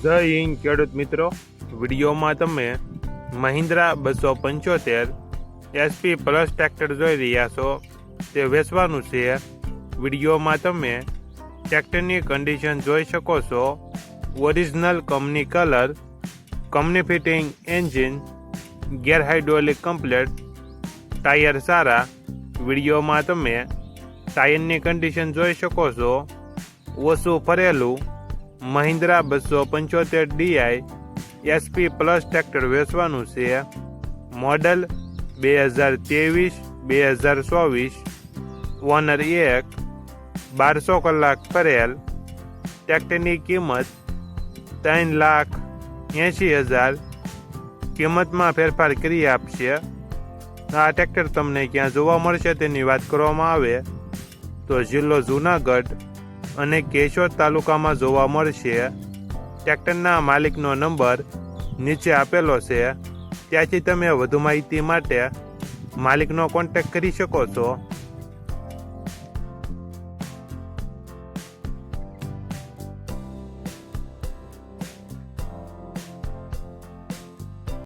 જય હિન્દ ખેડૂત મિત્રો, વિડીયોમાં તમે મહિન્દ્રા 275 SP પ્લસ ટ્રેક્ટર જોઈ રહ્યા છો. તે વેચવાનું છે. વિડીયોમાં તમે ટ્રેક્ટરની કન્ડિશન જોઈ શકો છો. Original company colour, company fitting engine, gear hydraulic complete, tyre સારા. વિડીયોમાં તમે ટાયરની કન્ડિશન જોઈ શકો છો. ઓછું ફરેલું Mahindra 275 DI SP plus tractor વેચવાનું છે. મોડલ 2023-2024. ઓનર 1. 1200 કલાક ફરેલ. ટ્રેક્ટરની કિંમત 3,80,000. કિંમતમાં ફેરફાર કરી આપશે. આ ટ્રેક્ટર તમને ક્યાં જોવા મળશે તેની વાત કરવામાં આવે તો જિલ્લો જૂનાગઢ અને કેશોદ તાલુકામાં જોવા મળશે. ટ્રેક્ટરના માલિકનો નંબર નીચે આપેલો છે, ત્યાંથી તમે વધુ માહિતી માટે માલિકનો કોન્ટેક્ટ કરી શકો છો.